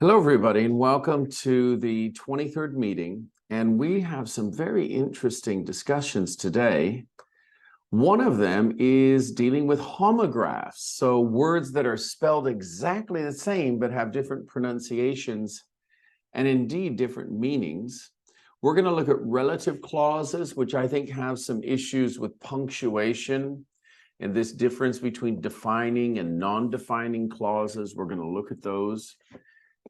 Hello, everybody, and welcome to the 23rd meeting. And we have some very interesting discussions today. One of them is dealing with homographs, so words that are spelled exactly the same but have different pronunciations and indeed different meanings. We're going to look at relative clauses, which I think have some issues with punctuation and this difference between defining and non-defining clauses. We're going to look at those.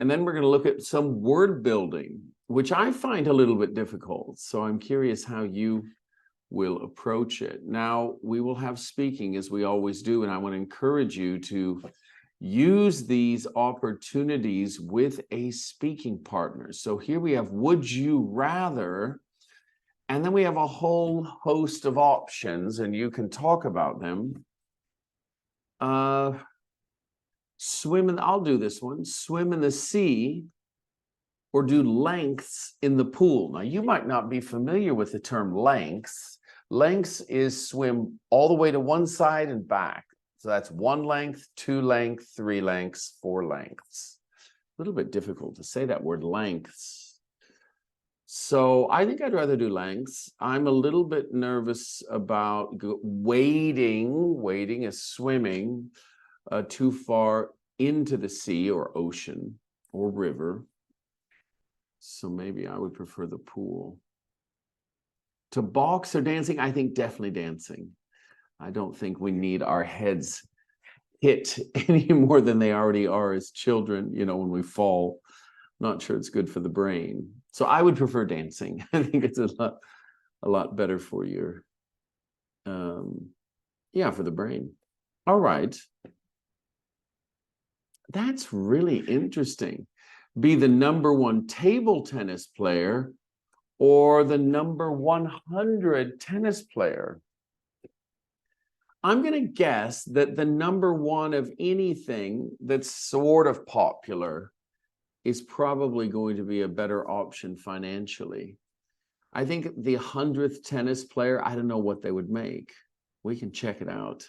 And then we're going to look at some word building, which I find a little bit difficult. So I'm curious how you will approach it. Now, we will have speaking as we always do, and I want to encourage you to use these opportunities with a speaking partner. So here we have would you rather, and then we have a whole host of options, and you can talk about them. Swim in, I'll do this one, swim in the sea or do lengths in the pool. Now, you might not be familiar with the term lengths. Lengths is swim all the way to one side and back. So that's one length, two lengths, three lengths, four lengths. A little bit difficult to say that word lengths. So I think I'd rather do lengths. I'm a little bit nervous about wading is swimming too far into the sea or ocean or river. So maybe I would prefer the pool. To box or dancing, I think definitely dancing. I don't think we need our heads hit any more than they already are as children, you know, when we fall. Not sure it's good for the brain. So I would prefer dancing. I think it's a lot better for your, for the brain. All right. That's really interesting. Be the number one table tennis player or the number 100 tennis player. I'm going to guess that the number one of anything that's sort of popular is probably going to be a better option financially. I think the 100th tennis player, I don't know what they would make. We can check it out.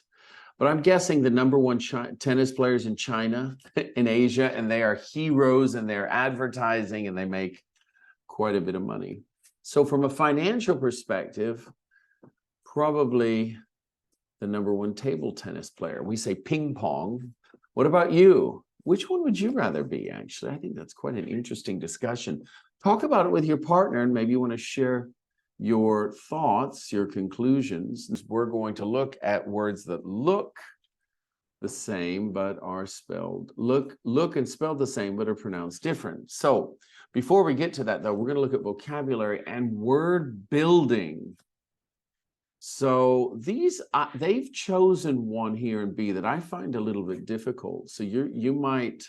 But I'm guessing the number one tennis players in China, in Asia, and they are heroes and they're advertising and they make quite a bit of money. So from a financial perspective, probably the number one table tennis player. We say ping pong. What about you? Which one would you rather be, actually? I think that's quite an interesting discussion. Talk about it with your partner, and maybe you want to share your thoughts, your conclusions. We're going to look at words that look the same but are spelled look and spelled the same but are pronounced different. So before we get to that, though, we're going to look at vocabulary and word building. So these they've chosen one here in B that I find a little bit difficult. So you might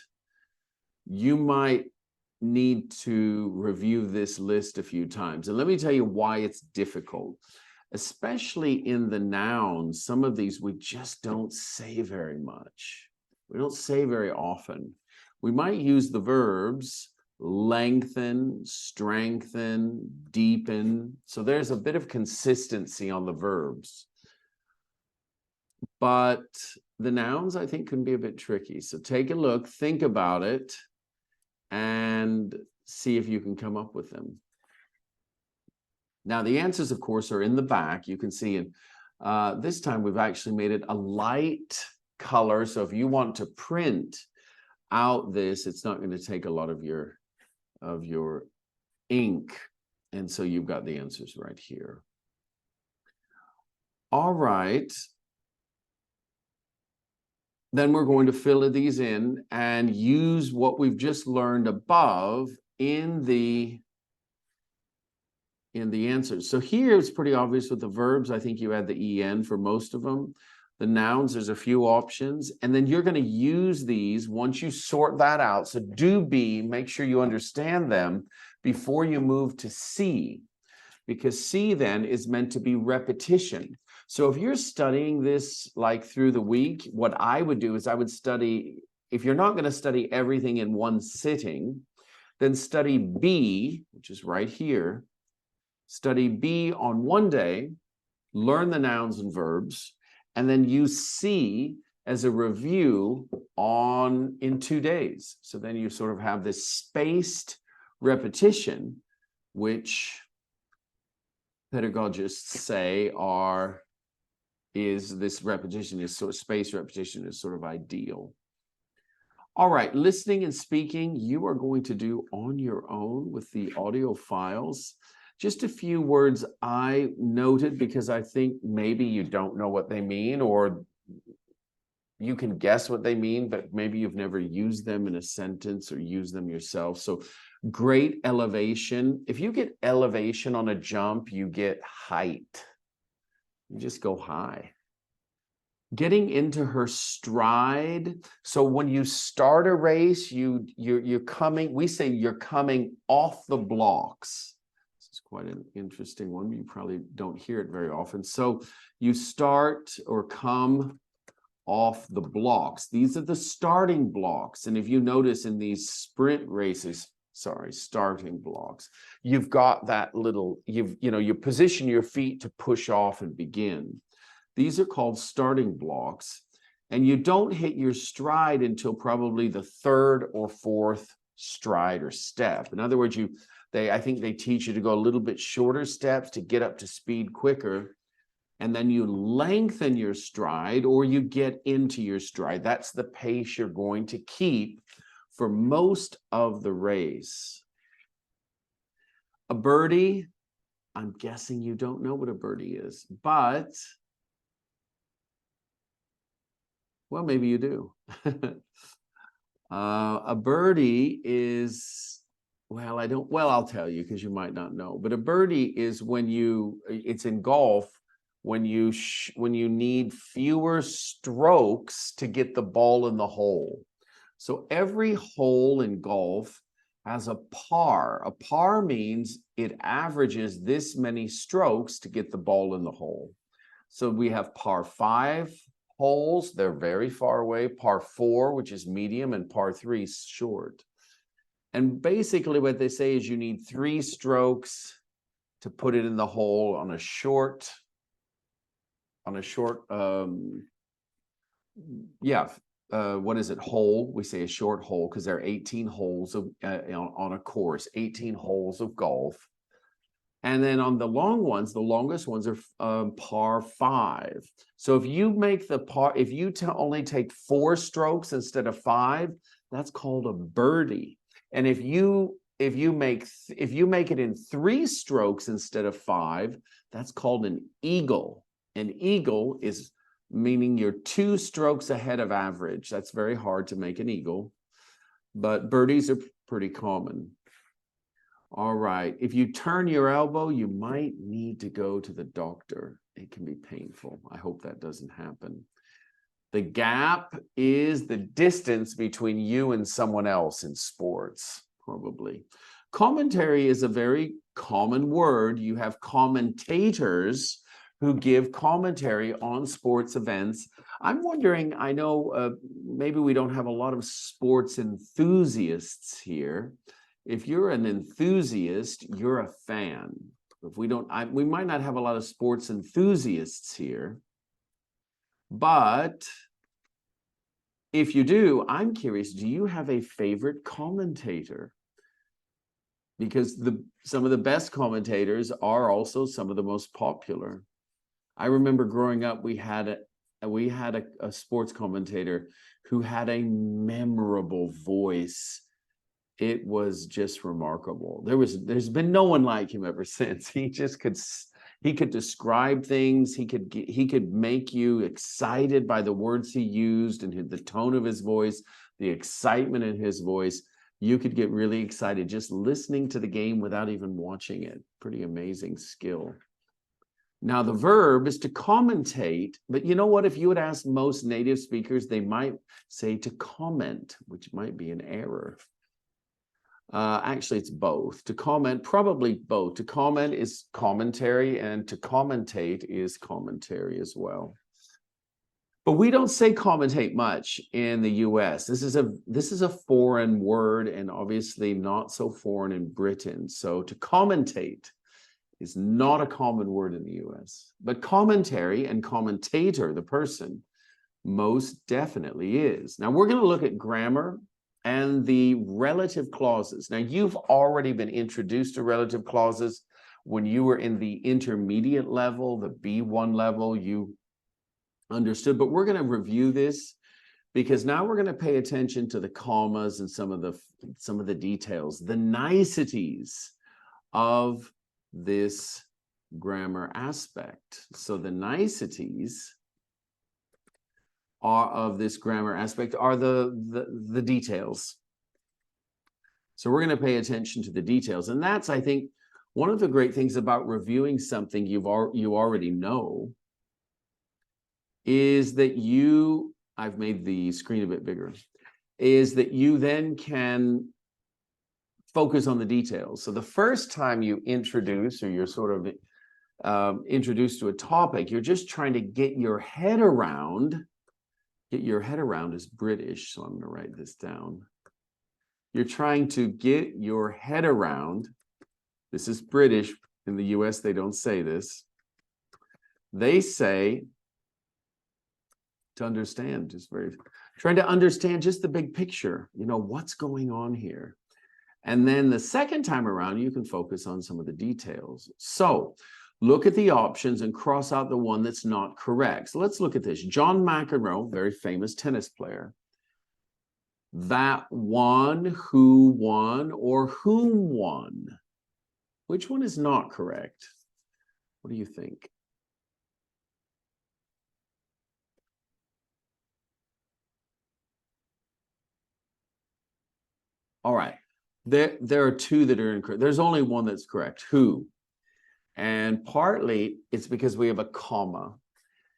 need to review this list a few times. And let me tell you why it's difficult, especially in the nouns. Some of these we just don't say very much. We don't say very often. We might use the verbs lengthen, strengthen, deepen. So there's a bit of consistency on the verbs. But the nouns, I think, can be a bit tricky. So take a look, think about it, and see if you can come up with them. Now, the answers, of course, are in the back. You can see it. This time we've actually made it a light color. So if you want to print out this, it's not going to take a lot of your ink. And so you've got the answers right here. All right. Then we're going to fill these in and use what we've just learned above in the answers. So here it's pretty obvious with the verbs. I think you add the en for most of them. The nouns, there's a few options. And then you're going to use these once you sort that out. So do be, make sure you understand them before you move to C, because C then is meant to be repetition. So if you're studying this like through the week, what I would do is I would study, if you're not going to study everything in one sitting, then study B, which is right here. Study B on one day, learn the nouns and verbs, and then use C as a review in 2 days. So then you sort of have this spaced repetition, which pedagogists say is this repetition is sort of spaced repetition is sort of ideal. All right, listening and speaking, you are going to do on your own with the audio files. Just a few words I noted because I think maybe you don't know what they mean, or you can guess what they mean, but maybe you've never used them in a sentence or used them yourself. So great elevation. If you get elevation on a jump, you get height. You just go high. Getting into her stride. So when you start a race, you're coming, we say you're coming off the blocks. This is quite an interesting one. You probably don't hear it very often. So you start or come off the blocks. These are the starting blocks. And if you notice in these sprint races, starting blocks, you've got that little, you position your feet to push off and begin. These are called starting blocks, and you don't hit your stride until probably the third or fourth stride or step. In other words, I think they teach you to go a little bit shorter steps to get up to speed quicker, and then you lengthen your stride or you get into your stride. That's the pace you're going to keep for most of the race. A birdie, I'm guessing you don't know what a birdie is, but well, maybe you do. A birdie is, I'll tell you because you might not know, but a birdie is it's in golf, when you need fewer strokes to get the ball in the hole. So every hole in golf has a par. A par means it averages this many strokes to get the ball in the hole. So we have par 5 holes, they're very far away, par 4, which is medium, and par 3, short. And basically what they say is you need 3 strokes to put it in the hole on a short, hole? We say a short hole because there are 18 holes on a course, 18 holes of golf. And then on the long ones, the longest ones are par 5. So if you make if you only take 4 strokes instead of 5, that's called a birdie. And if you make it in 3 strokes instead of 5, that's called an eagle. An eagle is meaning you're 2 strokes ahead of average. That's very hard to make an eagle, but birdies are pretty common. All right, if you turn your elbow, you might need to go to the doctor. It can be painful. I hope that doesn't happen. The gap is the distance between you and someone else in sports, probably. Commentary is a very common word. You have commentators who give commentary on sports events. I'm wondering, I know maybe we don't have a lot of sports enthusiasts here. If you're an enthusiast, you're a fan. If we might not have a lot of sports enthusiasts here, but if you do, I'm curious, do you have a favorite commentator? Because some of the best commentators are also some of the most popular. I remember growing up, we had a sports commentator who had a memorable voice. It was just remarkable. There's been no one like him ever since. He could describe things. He could make you excited by the words he used and the tone of his voice, the excitement in his voice. You could get really excited just listening to the game without even watching it. Pretty amazing skill. Now, the verb is to commentate, but you know what? If you would ask most native speakers, they might say to comment, which might be an error. Actually, it's both. To comment, probably both. To comment is commentary, and to commentate is commentary as well. But we don't say commentate much in the US. This is a foreign word, and obviously not so foreign in Britain. So to commentate is not a common word in the US. But commentary and commentator, the person, Most definitely is. Now we're going to look at grammar and the relative clauses. Now you've already been introduced to relative clauses when you were in the intermediate level, the B1 level, you understood, but we're going to review this because now we're going to pay attention to the commas and some of the details, the niceties of this grammar aspect. So the niceties of this grammar aspect are the details. So we're going to pay attention to the details, and that's, I think, one of the great things about reviewing something you already know is that I've made the screen a bit bigger, is that you then can focus on the details. So the first time you introduce, or you're sort of introduced to a topic, you're just trying to get your head around is British, so I'm going to write this down. You're trying to get your head around, this is British, in the US they don't say this. They say to understand, trying to understand just the big picture, what's going on here. And then the second time around, you can focus on some of the details. So look at the options and cross out the one that's not correct. So let's look at this. John McEnroe, very famous tennis player. That won, who won, or whom won? Which one is not correct? What do you think? All right. There are two that are incorrect. There's only one that's correct, who. And partly it's because we have a comma.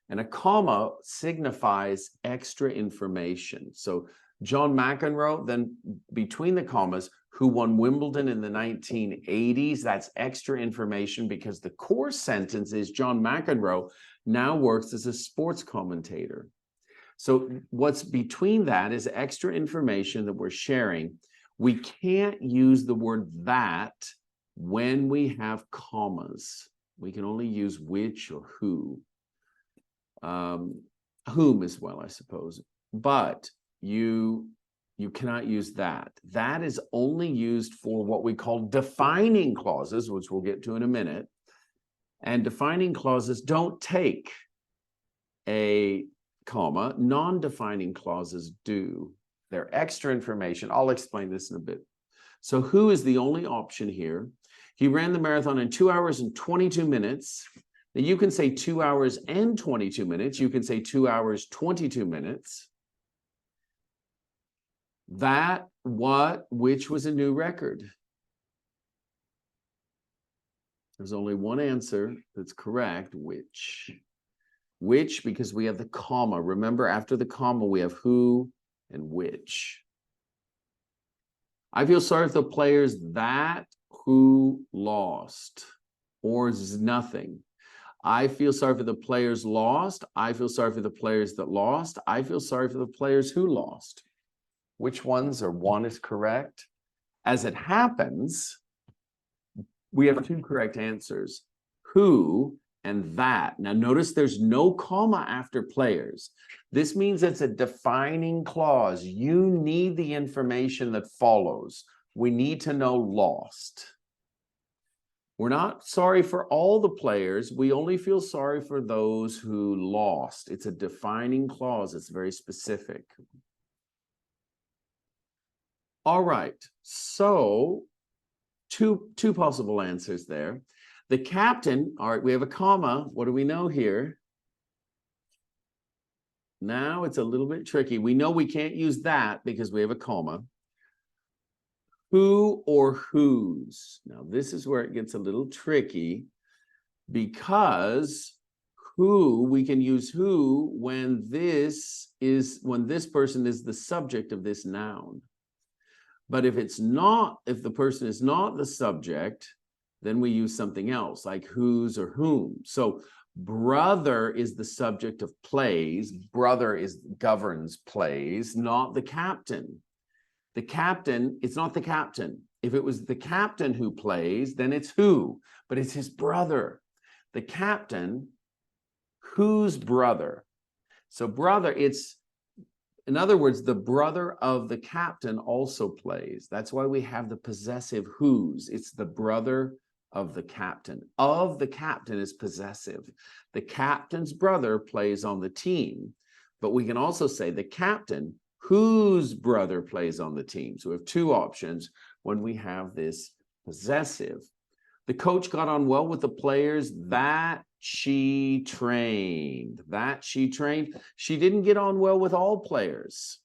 And a comma signifies extra information. So John McEnroe, then between the commas, who won Wimbledon in the 1980s, that's extra information because the core sentence is John McEnroe now works as a sports commentator. So what's between that is extra information that we're sharing. We can't use the word that when we have commas. We can only use which or who. Whom as well, I suppose. But you cannot use that. That is only used for what we call defining clauses, which we'll get to in a minute. And defining clauses don't take a comma. Non-defining clauses do. They're extra information. I'll explain this in a bit. So who is the only option here? He ran the marathon in 2 hours and 22 minutes. Now you can say 2 hours and 22 minutes. You can say 2 hours, 22 minutes. That, what, which was a new record? There's only one answer that's correct, which. Which, because we have the comma. Remember, after the comma, we have who and which. I feel sorry for the players that who lost, or is nothing. I feel sorry for the players lost. I feel sorry for the players that lost. I feel sorry for the players who lost. Which ones or one is correct? As it happens, we have two correct answers, who and that. Now notice there's no comma after players. This means it's a defining clause. You need the information that follows. We need to know lost. We're not sorry for all the players. We only feel sorry for those who lost. It's a defining clause. It's very specific. All right, so two possible answers there. The captain, all right, we have a comma. What do we know here? Now it's a little bit tricky. We know we can't use that because we have a comma. Who or whose? Now this is where it gets a little tricky because who, we can use who when this person is the subject of this noun. But if the person is not the subject, then we use something else like whose or whom. So brother is the subject of plays. Brother governs plays, not the captain. The captain, it's not the captain. If it was the captain who plays, then it's who, but it's his brother. The captain, whose brother? So brother, it's, in other words, the brother of the captain also plays. That's why we have the possessive whose. It's the brother of the captain. Of the captain is possessive. The captain's brother plays on the team, but we can also say the captain whose brother plays on the team. So we have two options when we have this possessive. The coach got on well with the players that she trained. That she trained. She didn't get on well with all players.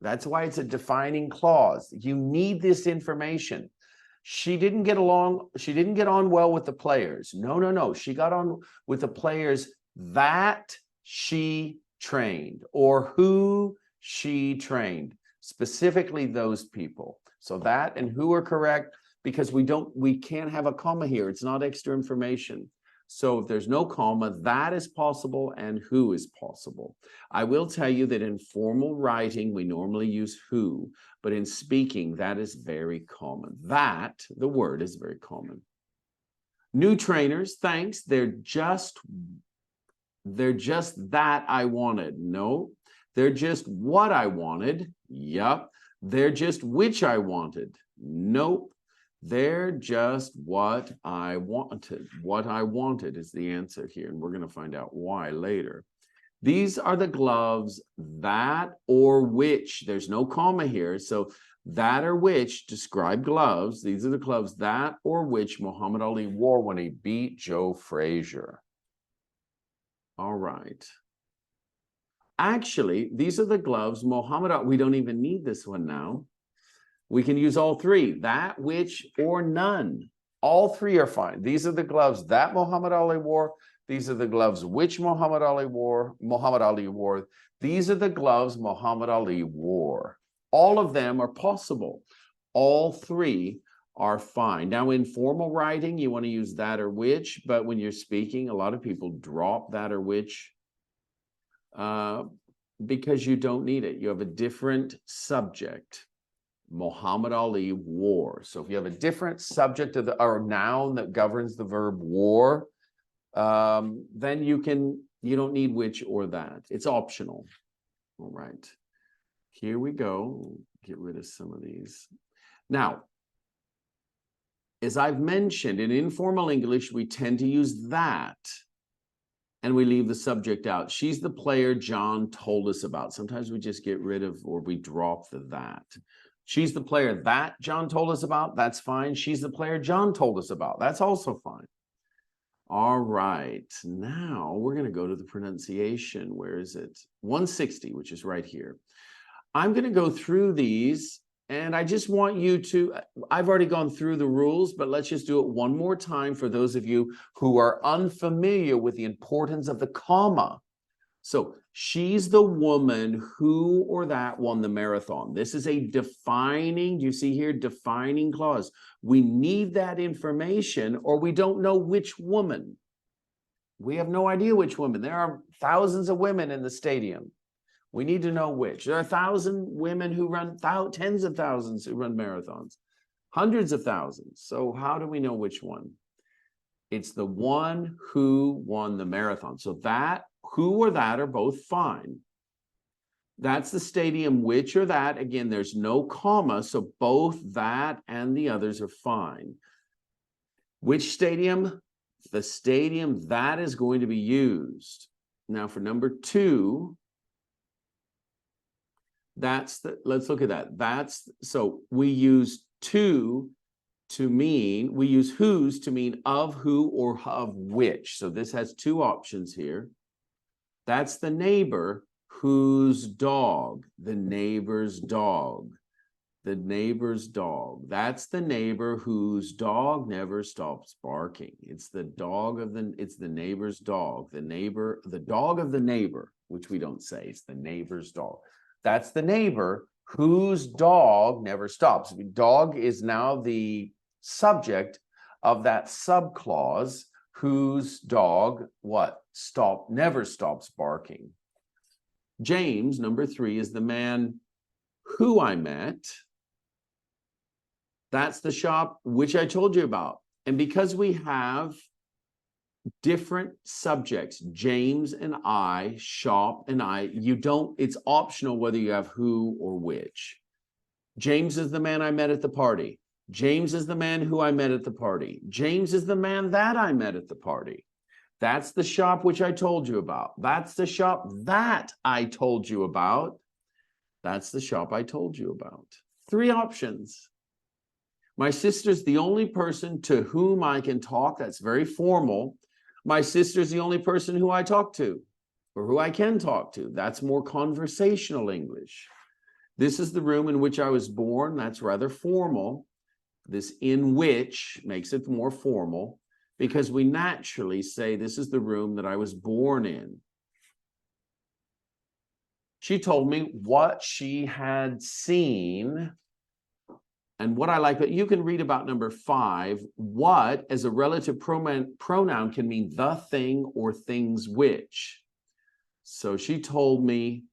That's why it's a defining clause. You need this information. She didn't get on well with the players. No. She got on with the players that she trained, or who she trained, specifically those people. So that and who are correct, because we can't have a comma here. It's not extra information. So if there's no comma, that is possible and who is possible. I will tell you that in formal writing, we normally use who, but in speaking, that is very common. That, the word, is very common. New trainers, thanks. They're just that I wanted. No, they're just what I wanted. Yup. They're just which I wanted. Nope. They're just what I wanted. What I wanted is the answer here, and we're going to find out why later. These are the gloves that or which. There's no comma here, so that or which describe gloves. These are the gloves that or which Muhammad Ali wore when he beat Joe Frazier. All right. Actually, these are the gloves Muhammad Ali. We don't even need this one now. We can use all three, that, which, or none. All three are fine. These are the gloves that Muhammad Ali wore. These are the gloves which Muhammad Ali wore. These are the gloves Muhammad Ali wore. All of them are possible. All three are fine. Now, in formal writing, you want to use that or which, but when you're speaking, a lot of people drop that or which because you don't need it. You have a different subject. Muhammad Ali wore. So if you have a different subject of or noun that governs the verb wore, then you don't need which or that. It's optional. All right. Here we go. Get rid of some of these. Now, as I've mentioned, in informal English, we tend to use that, and we leave the subject out. She's the player John told us about. Sometimes we just get rid of, or we drop the that. She's the player that John told us about. That's fine. She's the player John told us about. That's also fine. All right. Now we're going to go to the pronunciation. Where is it? 160, which is right here. I'm going to go through these, and I just want you to, I've already gone through the rules, but let's just do it one more time for those of you who are unfamiliar with the importance of the comma. So she's the woman who or that won the marathon. This is a defining, do you see here, defining clause. We need that information or we don't know which woman. We have no idea which woman. There are thousands of women in the stadium. We need to know which. There are 1,000 women who run, tens of thousands who run marathons, hundreds of thousands. So how do we know which one? It's the one who won the marathon. So that, who or that are both fine. That's the stadium, which or that. Again, there's no comma, so both that and the others are fine. Which stadium? The stadium that is going to be used. Now for number 2, let's look at that. So we use we use whose to mean of who or of which. So this has 2 options here. That's the neighbor whose dog, the neighbor's dog, the neighbor's dog. That's the neighbor whose dog never stops barking. It's the dog of it's the neighbor's dog, the dog of the neighbor, which we don't say, it's the neighbor's dog. That's the neighbor whose dog never stops. I mean, dog is now the subject of that subclause, whose dog, never stops barking. James, number 3, is the man who I met. That's the shop which I told you about. And because we have different subjects, James and I, shop and I, it's optional whether you have who or which. James is the man I met at the party. James is the man who I met at the party. James is the man that I met at the party. That's the shop which I told you about. That's the shop that I told you about. That's the shop I told you about. 3 options. My sister's the only person to whom I can talk. That's very formal. My sister's the only person who I talk to or who I can talk to. That's more conversational English. This is the room in which I was born. That's rather formal. This in which makes it more formal because we naturally say this is the room that I was born in. She told me what she had seen and what I like, but you can read about number 5. What as a relative pronoun can mean the thing or things which. So she told me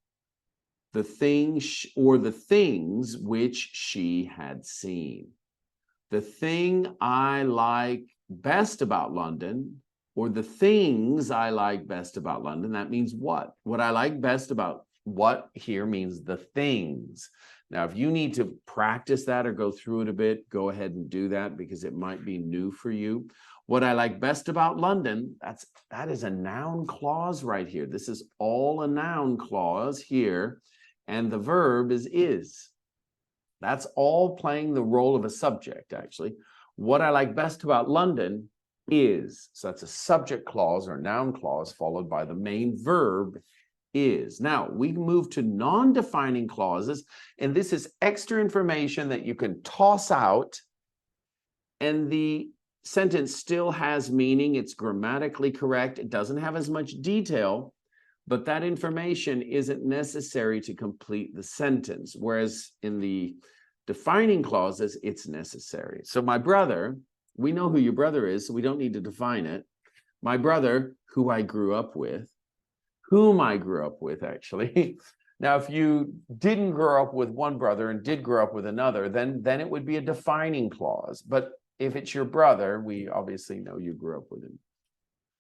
the thing or the things which she had seen. The thing I like best about London, or the things I like best about London, that means what? What I like best about what here means the things. Now, if you need to practice that or go through it a bit, go ahead and do that because it might be new for you. What I like best about London, that is a noun clause right here. This is all a noun clause here. And the verb is. That's all playing the role of a subject, actually. What I like best about London is. So that's a subject clause or noun clause followed by the main verb is. Now, we move to non-defining clauses, and this is extra information that you can toss out, and the sentence still has meaning. It's grammatically correct. It doesn't have as much detail, but that information isn't necessary to complete the sentence, whereas in the defining clauses, it's necessary. So my brother, we know who your brother is, so we don't need to define it. My brother, who I grew up with, whom I grew up with, actually. Now, if you didn't grow up with one brother and did grow up with another, then it would be a defining clause. But if it's your brother, we obviously know you grew up with him.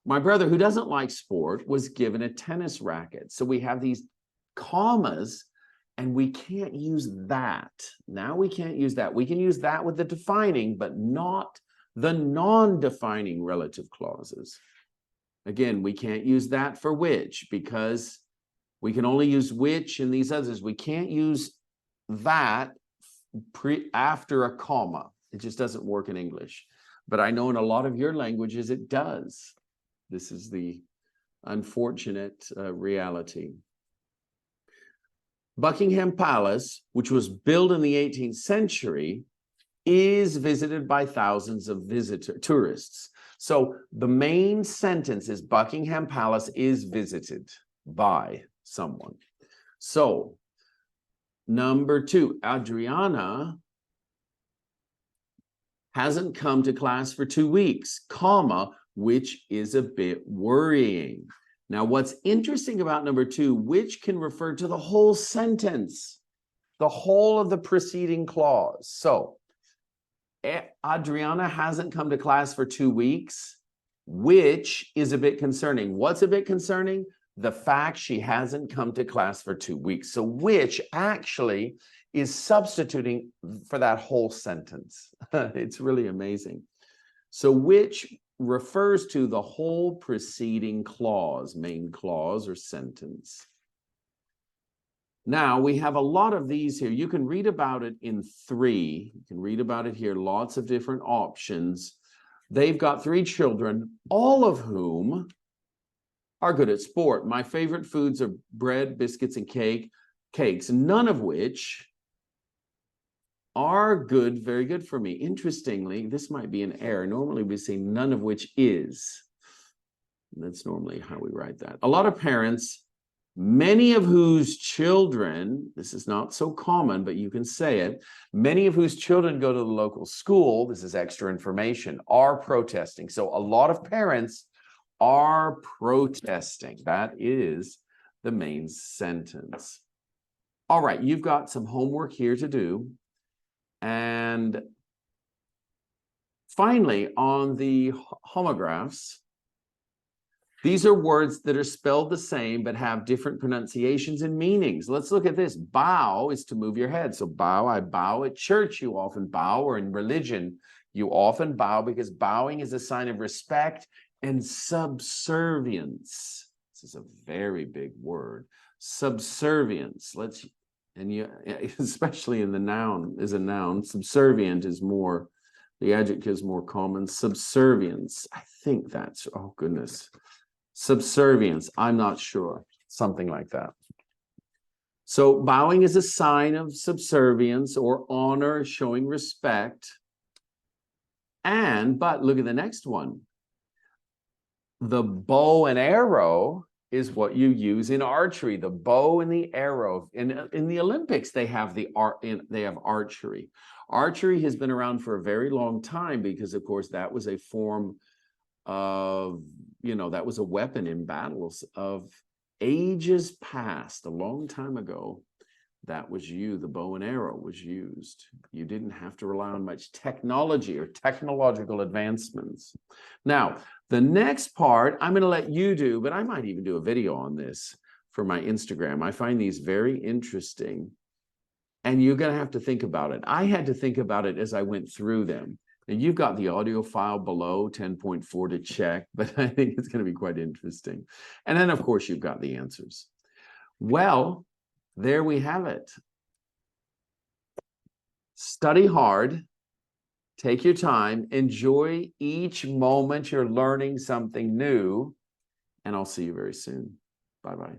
My brother, who doesn't like sport, was given a tennis racket. So we have these commas, and we can't use that. Now we can't use that. We can use that with the defining, but not the non-defining relative clauses. Again, we can't use that for which because we can only use which in these others. We can't use that after a comma. It just doesn't work in English. But I know in a lot of your languages it does. This is the unfortunate reality. Buckingham Palace, which was built in the 18th century, is visited by thousands of tourists. So the main sentence is Buckingham Palace is visited by someone. So number 2, Adriana hasn't come to class for 2 weeks, comma, which is a bit worrying. Now, what's interesting about number 2, which can refer to the whole sentence, the whole of the preceding clause. So Adriana hasn't come to class for 2 weeks, which is a bit concerning. What's a bit concerning? The fact she hasn't come to class for 2 weeks. So which actually is substituting for that whole sentence. It's really amazing. So which refers to the whole preceding clause, main clause or sentence. Now, we have a lot of these here. You can read about it in 3. You can read about it here, lots of different options. They've got 3 children, all of whom are good at sport. My favorite foods are bread, biscuits, and cakes, none of which are good, very good for me. Interestingly, this might be an error. Normally we say none of which is. That's normally how we write that. A lot of parents, many of whose children, this is not so common, but you can say it, many of whose children go to the local school, this is extra information, are protesting. So a lot of parents are protesting. That is the main sentence. All right, you've got some homework here to do. And finally, on the homographs, These are words that are spelled the same, but have different pronunciations and meanings. Let's look at this. Bow is to move your head. So bow, I bow. At church, you often bow, or in religion, you often bow, because bowing is a sign of respect and subservience. This is a very big word. Subservience. Especially in the noun, is a noun. Subservient is more, the adjective is more common. Subservience. I think that's, oh goodness. Subservience, I'm not sure, something like that. So bowing is a sign of subservience or honor, showing respect. But look at the next one. The bow and arrow is what you use in archery. The bow and the arrow. In the Olympics, they have archery. Archery has been around for a very long time because, of course, that was a form of, that was a weapon in battles of ages past, a long time ago. That was the bow and arrow was used. You didn't have to rely on much technology or technological advancements. Now, the next part I'm going to let you do, but I might even do a video on this for my Instagram. I find these very interesting, and you're going to have to think about it. I had to think about it as I went through them. And you've got the audio file below 10.4 to check, but I think it's going to be quite interesting. And then, of course, you've got the answers. Well, there we have it. Study hard, take your time, enjoy each moment you're learning something new, and I'll see you very soon. Bye-bye.